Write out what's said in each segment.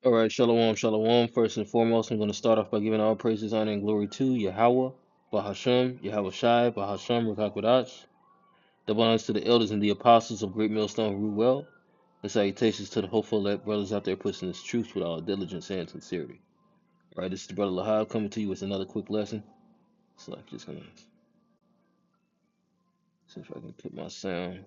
All right, shalom, shalom. First and foremost, I'm going to start off by giving all praises, honor, and glory to Yahweh, Bahashem, Yahweh Shai, Bahashem, Rakakwadash. Double honors to the elders and the apostles of Great Millstone Root Well. And salutations to the hopeful elect brothers out there pushing this truth with all diligence and sincerity. All right, this is the brother Lahab coming to you with another quick lesson. So I'm just going to see if I can put my sound.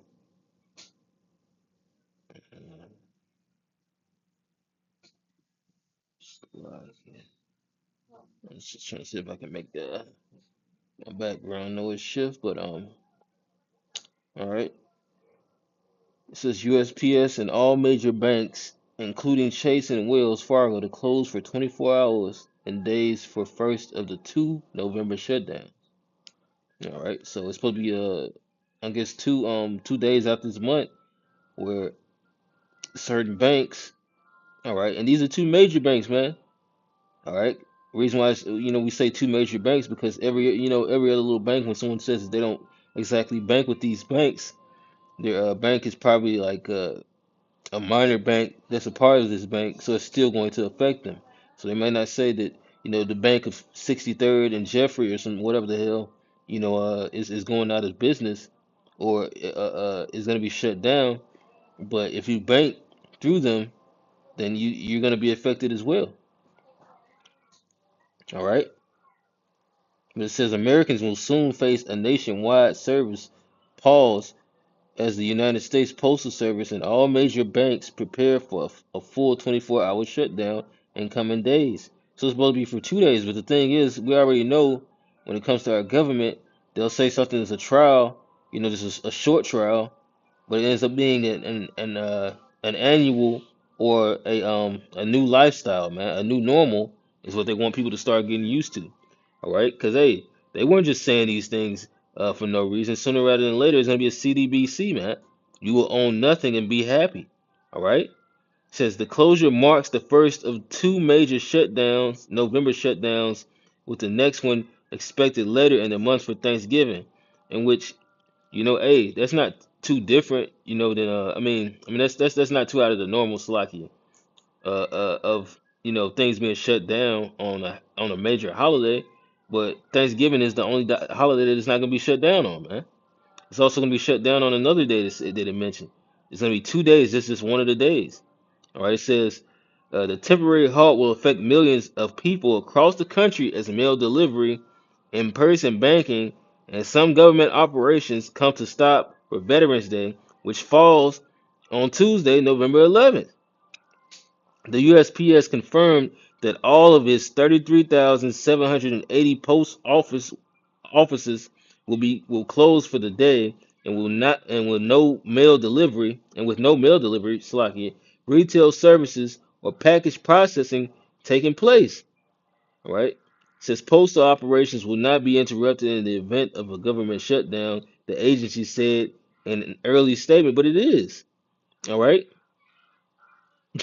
I'm just trying to see if I can make my background noise shift, but all right. It says USPS and all major banks, including Chase and Wells Fargo, to close for 24 hours and days for first of the two November shutdowns. All right, so it's supposed to be I guess 2 days after this month where certain banks, all right, and these are two major banks, man. All right, reason why we say two major banks because every other little bank when someone says that they don't exactly bank with these banks, their bank is probably like a minor bank that's a part of this bank, so it's still going to affect them. So they might not say that, the bank of 63rd and Jeffrey or some whatever the hell, is going out of business or is going to be shut down. But if you bank through them, then you're going to be affected as well. All right. But it says Americans will soon face a nationwide service pause as the United States Postal Service and all major banks prepare for a full 24-hour shutdown in coming days. So it's supposed to be for 2 days, but the thing is, we already know when it comes to our government, they'll say something is a trial, this is a short trial, but it ends up being an annual or a new lifestyle, man, a new normal is what they want people to start getting used to. All right, because hey, they weren't just saying these things for no reason. Sooner rather than later, it's gonna be a CDBC, man. You will own nothing and be happy. All right. Says the closure marks the first of two major shutdowns, November shutdowns, with the next one expected later in the month for Thanksgiving, in which hey, that's not too different, than I mean that's not too out of the normal Slovakia of things being shut down on a major holiday, but Thanksgiving is the only holiday that it's not gonna be shut down on, man. It's also gonna be shut down on another day that it mentioned. It's gonna be 2 days. This is one of the days. All right, it says the temporary halt will affect millions of people across the country as mail delivery, in-person banking, and some government operations come to stop for Veterans Day, which falls on Tuesday, November 11th. The USPS confirmed that all of its 33,780 post offices will close for the day and will not and with no mail delivery Slovakia, retail services or package processing taking place. All right. Says postal operations will not be interrupted in the event of a government shutdown, the agency said in an early statement, but it is. All right.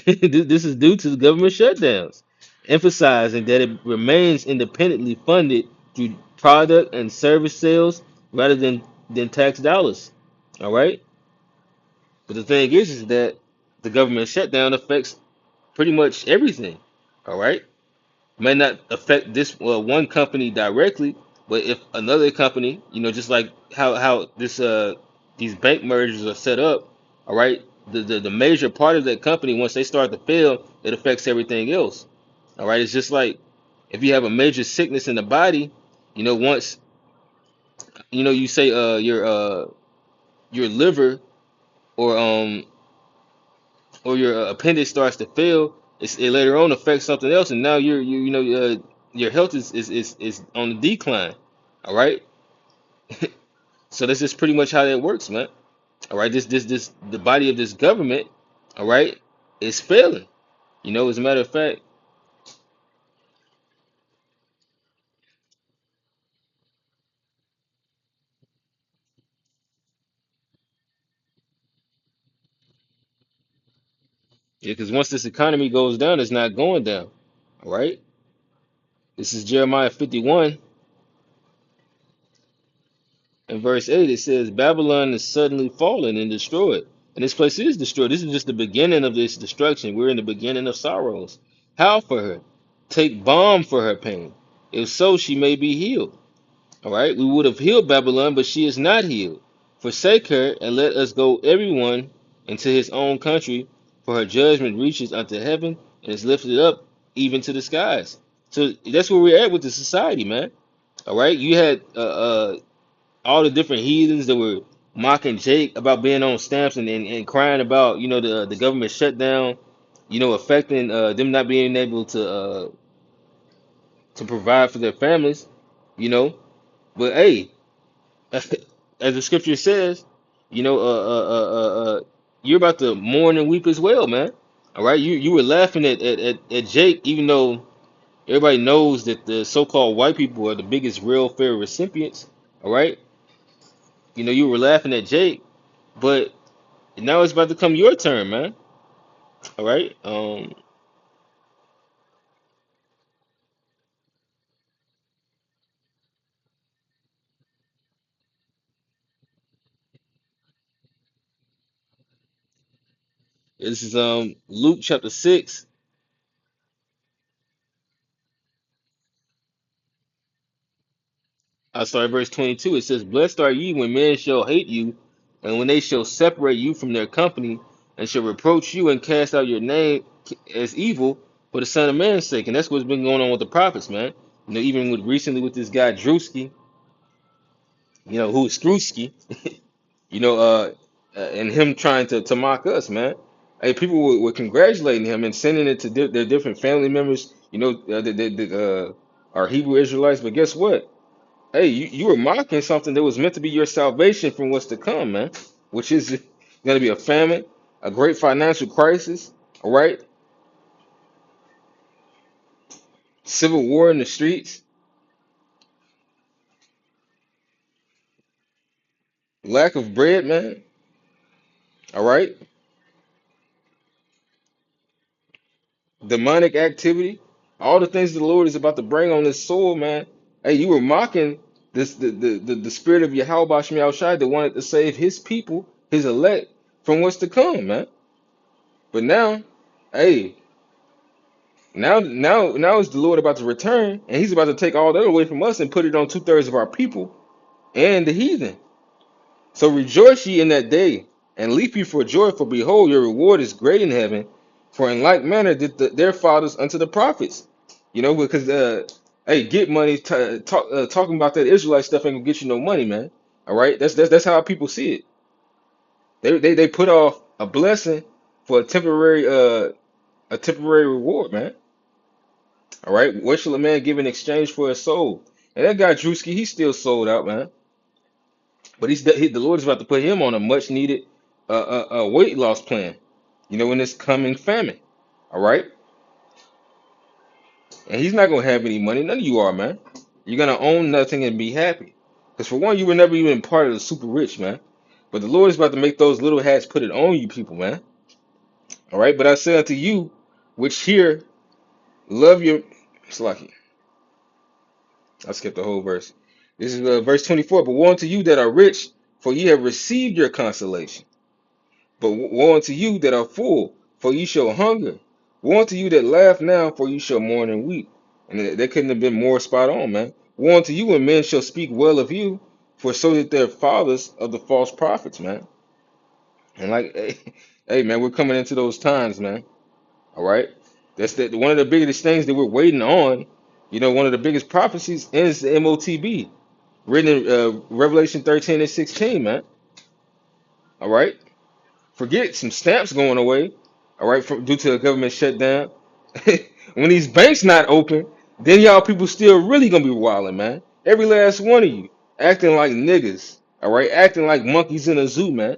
This is due to the government shutdowns, emphasizing that it remains independently funded through product and service sales rather than tax dollars. All right, but the thing is that the government shutdown affects pretty much everything. All right, may not affect this one company directly, but if another company, just like how these bank mergers are set up, all right, the major part of that company once they start to fail, it affects everything else. All right, it's just like if you have a major sickness in the body, once you say your liver or your appendix starts to fail, it later on affects something else, and now your health is on the decline. All right, so this is pretty much how that works, man. All right, this the body of this government, all right, is failing. As a matter of fact, yeah, because once this economy goes down, it's not going down. All right, this is Jeremiah 51 and verse 8. It says Babylon is suddenly fallen and destroyed. And this place is destroyed. This is just the beginning of this destruction. We're in the beginning of sorrows. How for her? Take balm for her pain. If so, she may be healed. All right, we would have healed Babylon, but she is not healed. Forsake her and let us go everyone into his own country, for her judgment reaches unto heaven and is lifted up even to the skies. So that's where we're at with the society, man. All right, you had all the different heathens that were mocking Jake about being on stamps and crying about the government shutdown, affecting them not being able to provide for their families, you know. But hey, as the scripture says, you know, you're about to mourn and weep as well, man. All right, you were laughing at Jake, even though everybody knows that the so-called white people are the biggest real fare recipients. All right, you were laughing at Jake, but now it's about to come your turn, man. All right, this is Luke chapter 6. I start at verse 22. It says, "Blessed are ye when men shall hate you, and when they shall separate you from their company, and shall reproach you and cast out your name as evil for the Son of Man's sake." And that's what's been going on with the prophets, man. Even with recently with this guy Drewski, who is Screwski, you know, and him trying to mock us, man. Hey, people were congratulating him and sending it to their different family members, our Hebrew Israelites. But guess what? Hey, you were mocking something that was meant to be your salvation from what's to come, man. Which is going to be a famine, a great financial crisis, all right? Civil war in the streets, lack of bread, man, all right? Demonic activity, all the things the Lord is about to bring on this soul, man. Hey, you were mocking this the spirit of Yahweh Shai that wanted to save his people, his elect, from what's to come, man. But now, hey, now is the Lord about to return, and He's about to take all that away from us and put it on 2/3 of our people and the heathen. So rejoice ye in that day, and leap ye for joy, for behold, your reward is great in heaven. For in like manner did their fathers unto the prophets. Because hey, get money. Talking about that Israelite stuff ain't gonna get you no money, man. All right, that's how people see it. They put off a blessing for a temporary reward, man. All right, what shall a man give in exchange for his soul? And that guy Drewski, he's still sold out, man. But the Lord is about to put him on a much needed weight loss plan. In this coming famine. All right, and he's not gonna have any money. None of you are, man. You're gonna own nothing and be happy. Because for one, you were never even part of the super rich, man. But the Lord is about to make those little hats put it on you, people, man. All right, but I say unto you, which hear, love your. It's like I skipped the whole verse. This is verse 24. But woe unto you that are rich, for ye have received your consolation. But woe unto you that are full, for ye shall hunger. Woe unto you that laugh now, for ye shall mourn and weep. And that couldn't have been more spot on, man. Woe unto you when men shall speak well of you, for so that they're fathers of the false prophets, man. And like, hey, man, we're coming into those times, man. All right, that's one of the biggest things that we're waiting on. One of the biggest prophecies is the MOTB, written in Revelation 13 and 16, man. All right, forget some stamps going away. All right, due to the government shutdown. When these banks not open, then y'all people still really gonna be wilding, man. Every last one of you acting like niggas. All right, acting like monkeys in a zoo, man.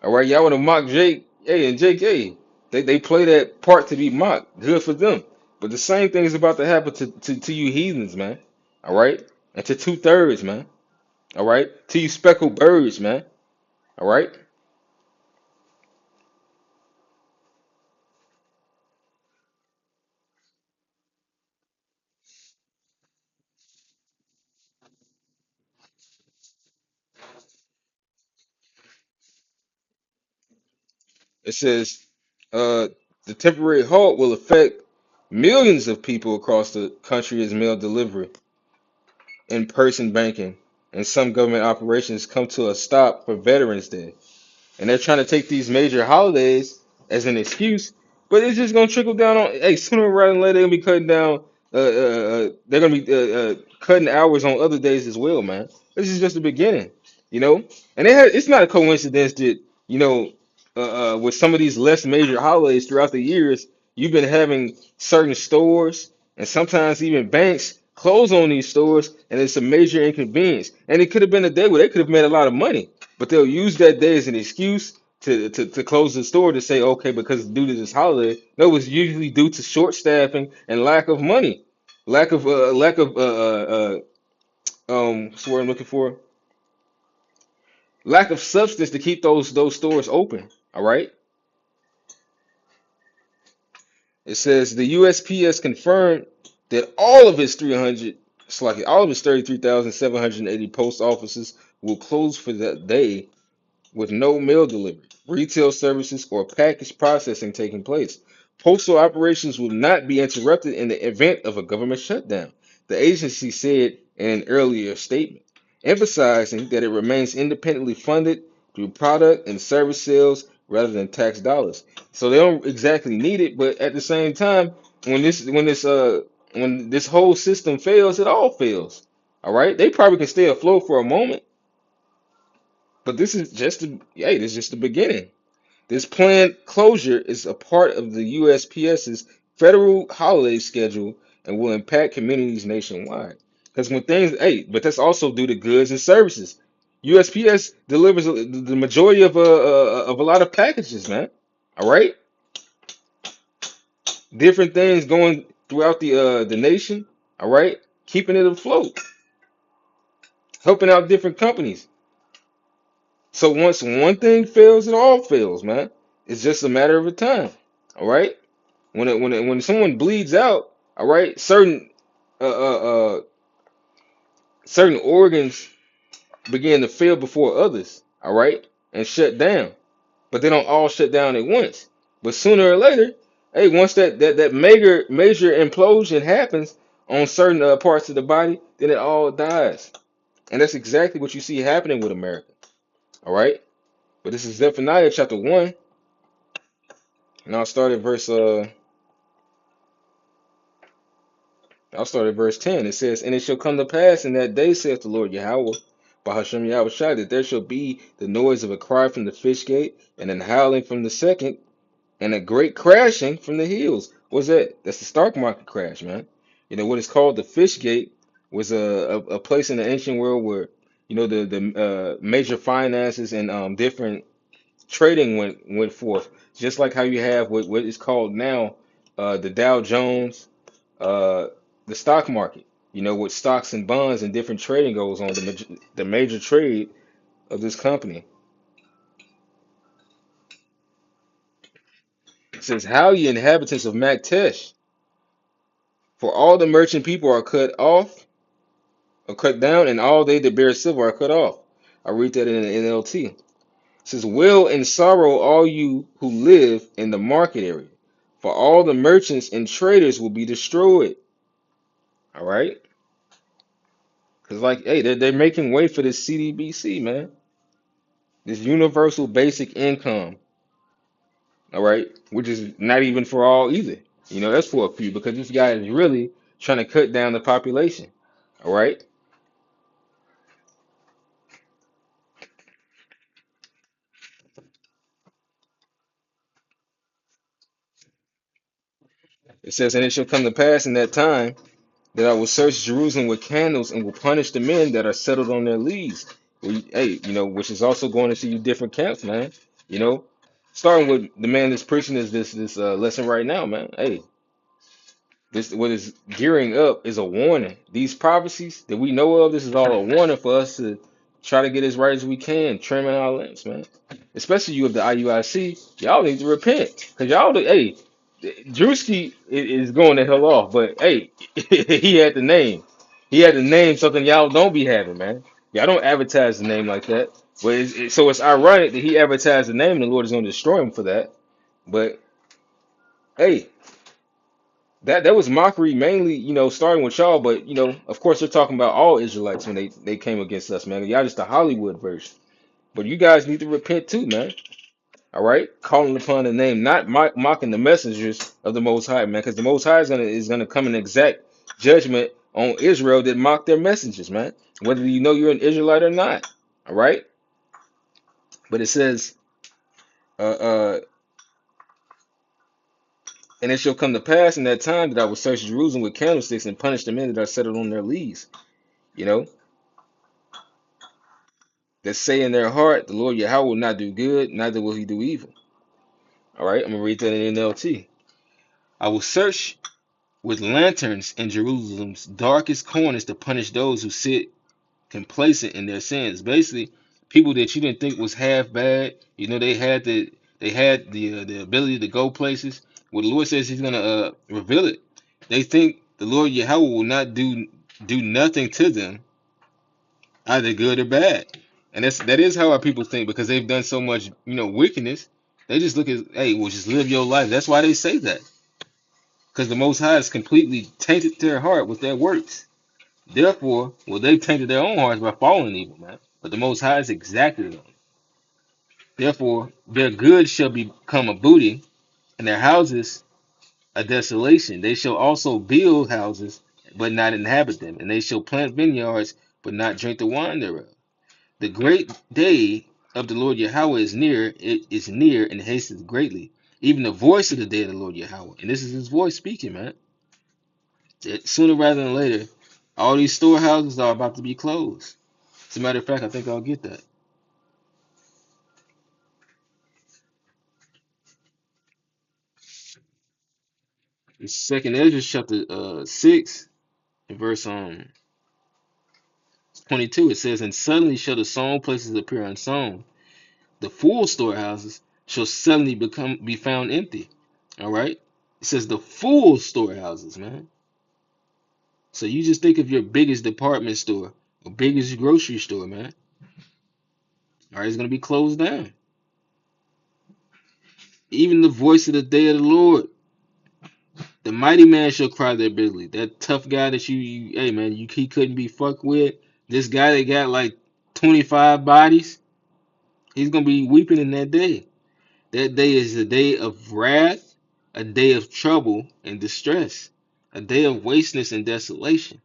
All right, y'all want to mock Jake, hey, and Jake, hey, they play that part to be mocked. Good for them. But the same thing is about to happen to you heathens, man. All right, and to 2/3, man. All right, to you speckled birds, man. All right. It says uh, the temporary halt will affect millions of people across the country as mail delivery, in-person banking, and some government operations come to a stop for Veterans Day. And they're trying to take these major holidays as an excuse, but it's just gonna trickle down on. Hey, sooner rather than later, they're gonna be cutting down. They're gonna be cutting hours on other days as well, man. This is just the beginning, you know. And it's not a coincidence that with some of these less major holidays throughout the years, you've been having certain stores and sometimes even banks close on these stores, and it's a major inconvenience. And it could have been a day where they could have made a lot of money, but they'll use that day as an excuse to close the store to say, okay, because due to this holiday. No, it's usually due to short staffing and lack of money, lack of what's the word I'm looking for? Lack of substance to keep those stores open. All right. It says the USPS confirmed that all of its 300, slightly, all of its 33,780 post offices will close for that day with no mail delivery, retail services, or package processing taking place. Postal operations will not be interrupted in the event of a government shutdown, the agency said in an earlier statement, emphasizing that it remains independently funded through product and service sales rather than tax dollars. So they don't exactly need it, but at the same time, when this whole system fails, it all fails. All right, they probably can stay afloat for a moment, but this is just the beginning. This planned closure is a part of the USPS's federal holiday schedule and will impact communities nationwide. Because but that's also due to goods and services. USPS delivers the majority of a lot of packages, man. All right, different things going throughout the nation. All right, keeping it afloat, helping out different companies. So once one thing fails, it all fails, man. It's just a matter of a time. All right. When someone bleeds out, all right, uh, uh, uh, certain organs begin to fail before others, all right, and shut down. But they don't all shut down at once. But sooner or later, hey, once that major implosion happens on certain parts of the body, then it all dies. And that's exactly what you see happening with America. All right. But this is Zephaniah chapter 1, and I'll start at verse 10. It says, and it shall come to pass in that day, saith the Lord Yahweh, by Hashem Yahweh Shai, that there shall be the noise of a cry from the fish gate, and an howling from the second, and a great crashing from the hills. What's that? That's the stock market crash, man. You know what is called the fish gate was a place in the ancient world where the major finances and different trading went forth, just like how you have what is called now the Dow Jones, uh, the stock market. You know, with stocks and bonds and different trading goes on, the major trade of this company. It says, "How ye inhabitants of Maktesh, for all the merchant people are cut off, or cut down, and all they that bear silver are cut off." I read that in the NLT. It says, "Wail and sorrow all you who live in the market area, for all the merchants and traders will be destroyed." All right, because hey, they're making way for this CDBC, man, this universal basic income. All right, which is not even for all either. You know, that's for a few because this guy is really trying to cut down the population. All right, it says, and it shall come to pass in that time that I will search Jerusalem with candles and will punish the men that are settled on their leads. Hey, which is also going into you different camps, man. You know, starting with the man that's preaching this lesson right now, man. Hey, this what is gearing up is a warning. These prophecies that we know of, this is all a warning for us to try to get as right as we can, trimming our limbs, man. Especially you of the IUIC, y'all need to repent, cause hey, Drewski is going the hell off, but hey, he had to name something y'all don't be having, man. Y'all don't advertise the name like that. But so it's ironic that he advertised the name, and the Lord is going to destroy him for that. But hey, that was mockery mainly, starting with y'all. But of course, they're talking about all Israelites when they came against us, man. Y'all just the Hollywood version. But you guys need to repent too, man. All right, calling upon the name, not mocking the messengers of the Most High, man, because the Most High is gonna come and exact judgment on Israel that mock their messengers, man. Whether you know you're an Israelite or not. All right, but it says, uh, uh, and it shall come to pass in that time that I will search Jerusalem with candlesticks and punish the men that are settled on their lees. You know, that say in their heart, the Lord Yahweh will not do good, neither will he do evil. All right, I'm gonna read that in NLT. I will search with lanterns in Jerusalem's darkest corners to punish those who sit complacent in their sins. Basically, people that you didn't think was half bad, they had the ability to go places. What the Lord says He's gonna reveal it. They think the Lord Yahweh will not do nothing to them, either good or bad. And that is how our people think because they've done so much, wickedness. They just look at, hey, well, just live your life. That's why they say that. Because the Most High has completely tainted their heart with their works. Therefore, well, they've tainted their own hearts by following evil, man. But the Most High has exacted them. Therefore, their goods shall become a booty, and their houses a desolation. They shall also build houses, but not inhabit them. And they shall plant vineyards, but not drink the wine thereof. The great day of the Lord Yahweh is near. It is near and hasteth greatly. Even the voice of the day of the Lord Yahweh. And this is his voice speaking, man. Sooner rather than later, all these storehouses are about to be closed. As a matter of fact, I think I'll get that. It's Second Ezra chapter 6 and verse 22. It says, "And suddenly shall the sown places appear unsown. The full storehouses shall suddenly be found empty." All right. It says the full storehouses, man. So you just think of your biggest department store or biggest grocery store, man. All right, it's gonna be closed down. Even the voice of the day of the Lord. The mighty man shall cry their bitterly. That tough guy that hey man, he couldn't be fucked with. This guy that got like 25 bodies, he's gonna be weeping in that day. That day is a day of wrath, a day of trouble and distress, a day of wasteness and desolation,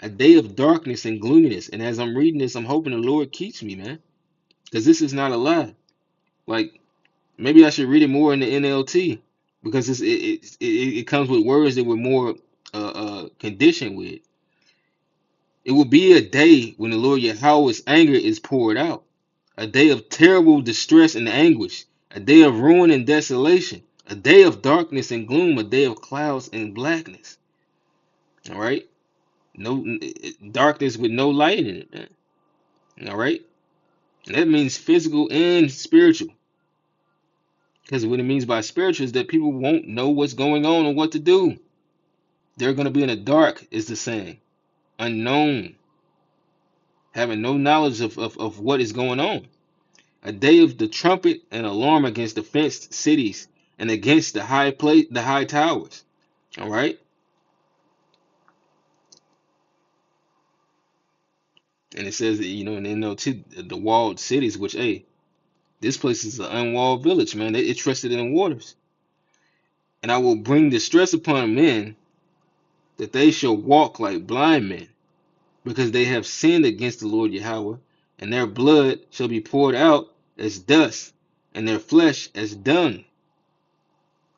a day of darkness and gloominess. And as I'm reading this, I'm hoping the Lord keeps me, man, because this is not a lie. Like maybe I should read it more in the NLT because it comes with words that we're more conditioned with. It will be a day when the Lord Yahweh's anger is poured out, a day of terrible distress and anguish, a day of ruin and desolation, a day of darkness and gloom, a day of clouds and blackness. All right, no darkness with no light in it, man. All right, and that means physical and spiritual. Because what it means by spiritual is that people won't know what's going on and what to do. They're going to be in the dark, is the saying, unknown, having no knowledge of what is going on. A day of the trumpet and alarm against the fenced cities and against the high towers. All right, and it says that and they know too the walled cities, which this place is an unwalled village, man. It trusted in waters, and I will bring distress upon men that they shall walk like blind men, because they have sinned against the Lord Yahweh, and their blood shall be poured out as dust, and their flesh as dung.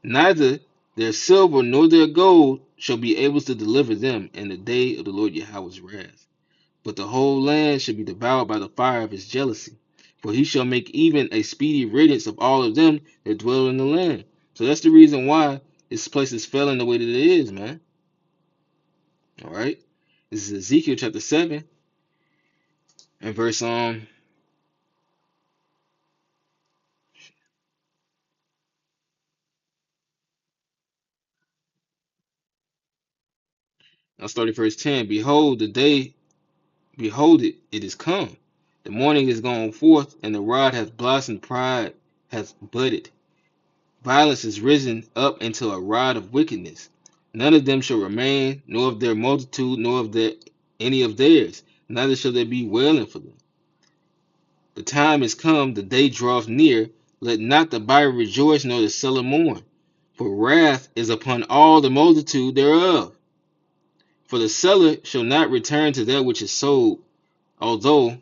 Neither their silver nor their gold shall be able to deliver them in the day of the Lord Yahweh's wrath. But the whole land shall be devoured by the fire of his jealousy. For he shall make even a speedy riddance of all of them that dwell in the land. So that's the reason why this place is failing the way that it is, man. All right. This is Ezekiel chapter 7 and verse I'll start at verse 10. Behold, it is come. The morning is gone forth, and the rod hath blossomed, pride hath budded. Violence is risen up into a rod of wickedness. None of them shall remain, nor of their multitude, nor of any of theirs, neither shall there be wailing for them. The time is come, the day draweth near. Let not the buyer rejoice, nor the seller mourn. For wrath is upon all the multitude thereof. For the seller shall not return to that which is sold, although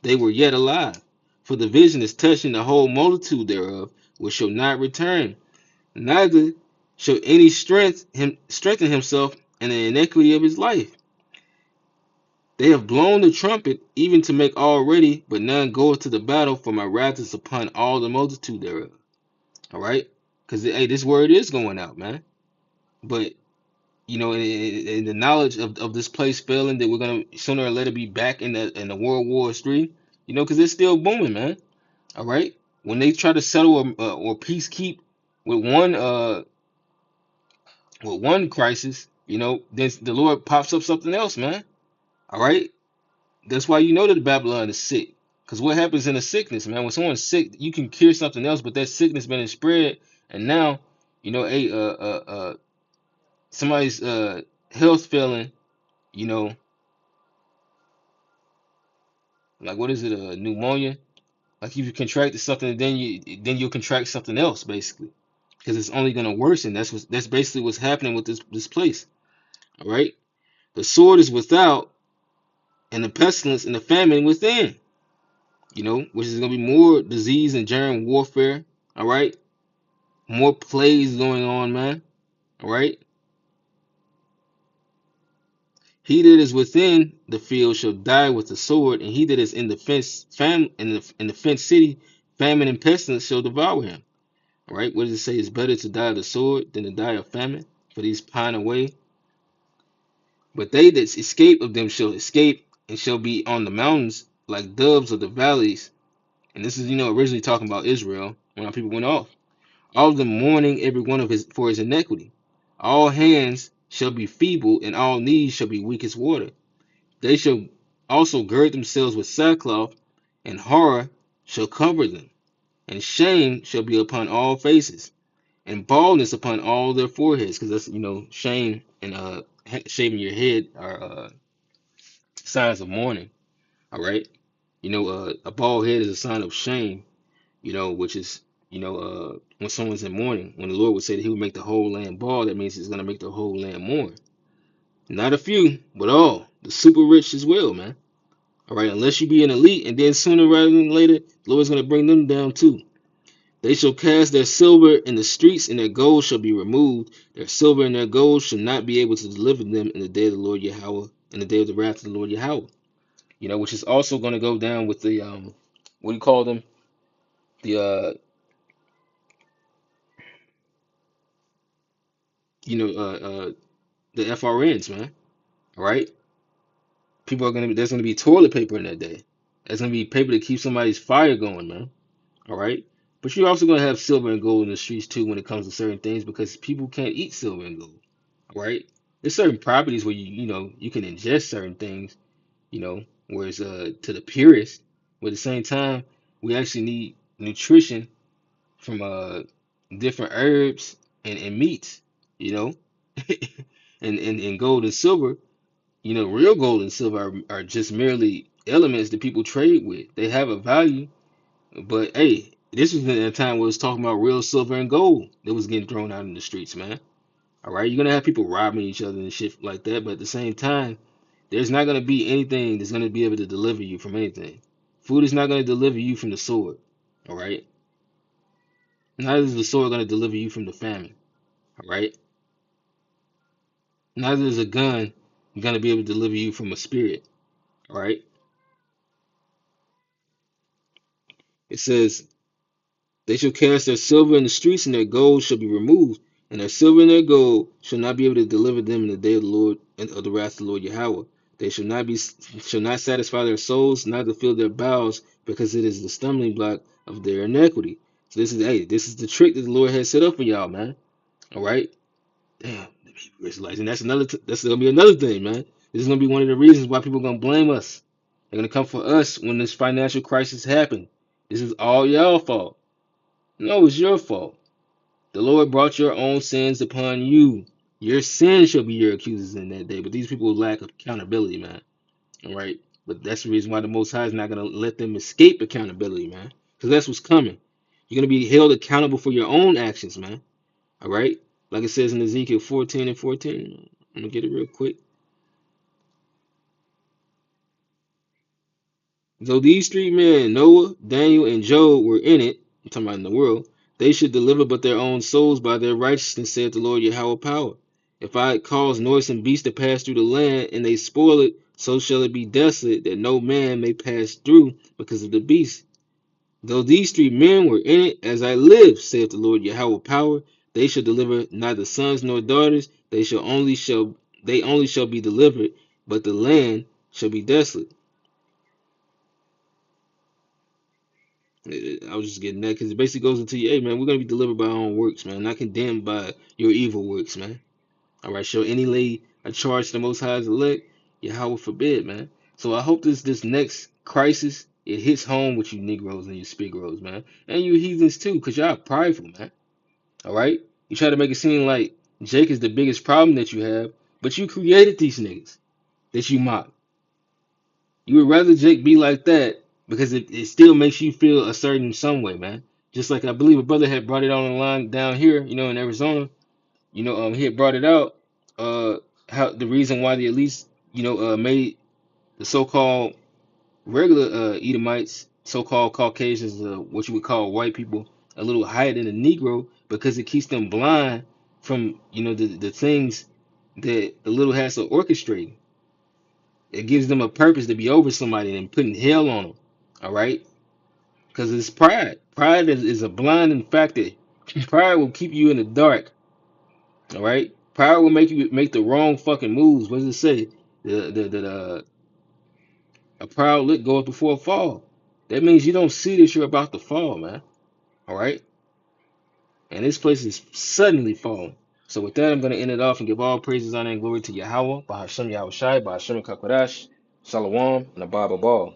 they were yet alive. For the vision is touching the whole multitude thereof, which shall not return. Neither shall any strengthen himself in the iniquity of his life. They have blown the trumpet, even to make all ready, but none goeth to the battle, for my wrath is upon all the multitude thereof. All right? Because, hey, this word is going out, man. But, in the knowledge of this place failing, that we're going to sooner or later be back in the World War III, because it's still booming, man. All right? When they try to settle or peace keep with one crisis, then the Lord pops up something else, man. All right? That's why that Babylon is sick. Because what happens in a sickness, man? When someone's sick, you can cure something else, but that sickness been spread, and now, somebody's health failing, you know, like what is it, pneumonia? Like if you contracted something, then you'll contract something else, basically, because it's only gonna worsen. That's basically what's happening with this place. All right, the sword is without, and the pestilence and the famine within. Which is gonna be more disease and germ warfare. All right, more plagues going on, man. All right, he that is within the field shall die with the sword, and he that is in the fenced city, famine and pestilence shall devour him. All right, what does it say? It's better to die of the sword than to die of famine, for these pine away. But they that escape of them shall escape, and shall be on the mountains like doves of the valleys. And this is, originally talking about Israel when our people went off. All of them mourning every one of his for his iniquity. All hands shall be feeble, and all knees shall be weak as water. They shall also gird themselves with sackcloth, and horror shall cover them, and shame shall be upon all faces, and baldness upon all their foreheads. Because that's, shame and shaving your head are signs of mourning. All right, a bald head is a sign of shame. Which is, when someone's in mourning, when the Lord would say that he would make the whole land bald, that means he's going to make the whole land mourn. Not a few, but all. The super rich as well, man. All right, unless you be an elite, and then sooner rather than later, the Lord's going to bring them down too. They shall cast their silver in the streets, and their gold shall be removed. Their silver and their gold shall not be able to deliver them in the day of the Lord Yahweh, in the day of the wrath of the Lord Yahweh. Which is also going to go down with the what do you call them? The you know the FRNs, man. All right, people are gonna be there's gonna be toilet paper in that day. There's gonna be paper to keep somebody's fire going, man. All right, but you're also gonna have silver and gold in the streets too when it comes to certain things because people can't eat silver and gold. All right, there's certain properties where you can ingest certain things, whereas to the purist, but at the same time we actually need nutrition from different herbs and meats, you know, and gold and silver. Real gold and silver are just merely elements that people trade with. They have a value, but hey, this was in a time where it's talking about real silver and gold that was getting thrown out in the streets, man. All right, you're gonna have people robbing each other and shit like that, but at the same time, there's not gonna be anything that's gonna be able to deliver you from anything. Food is not gonna deliver you from the sword. All right, neither is the sword gonna deliver you from the famine. All right, neither is a gun gonna be able to deliver you from a spirit. All right, it says they shall cast their silver in the streets, and their gold shall be removed, and their silver and their gold shall not be able to deliver them in the day of the Lord and of the wrath of the Lord Yahweh. They shall not satisfy their souls, neither fill their bowels, because it is the stumbling block of their iniquity. So this is the trick that the Lord has set up for y'all, man. All right, damn, the Hebrew Israelites, and that's gonna be another thing, man. This is gonna be one of the reasons why people are gonna blame us They're gonna come for us when this financial crisis happens. This is all y'all fault. No, it's your fault. The Lord brought your own sins upon you. Your sins shall be your accusers in that day. But these people lack accountability, man. All right. But that's the reason why the Most High is not gonna let them escape accountability, man. Because that's what's coming. You're gonna be held accountable for your own actions, man. All right. Like it says in Ezekiel 14 and 14. I'm gonna get it real quick. Though these three men, Noah, Daniel, and Job, were in it, I'm talking about in the world, they should deliver but their own souls by their righteousness, saith the Lord Yahweh power. If I cause noisome beasts to pass through the land, and they spoil it, so shall it be desolate, that no man may pass through because of the beast. Though these three men were in it, as I live, saith the Lord Yahweh power, they shall deliver neither sons nor daughters, they only shall be delivered, but the land shall be desolate. I was just getting that because it basically goes into, hey man, we're gonna be delivered by our own works, man, not condemned by your evil works, man. All right, shall any lay a charge to the Most High's elect? Yahweh forbid, man. So I hope this next crisis it hits home with you Negroes and you Spigroes, man, and you heathens too, cause y'all prideful, man. All right, you try to make it seem like Jake is the biggest problem that you have, but you created these niggas that you mock. You would rather Jake be like that because it still makes you feel a certain some way, man. Just like I believe a brother had brought it on the line down here, in Arizona. He had brought it out. How the reason why the elites, made the so-called regular Edomites, so-called Caucasians, what you would call white people, a little higher than a Negro because it keeps them blind from, the things that the little has to orchestrate. It gives them a purpose to be over somebody and putting hell on them. All right, because it's pride. Pride is a blinding factor. Pride will keep you in the dark. All right, pride will make you make the wrong fucking moves. What does it say? A proud lip goes before a fall. That means you don't see that you're about to fall, man. All right, and this place is suddenly falling. So with that, I'm gonna end it off and give all praises, honor, and glory to Yahweh, by Hashem Yahweh Shai, by Hashem Kakodash, Shalom, and the Bible Ball.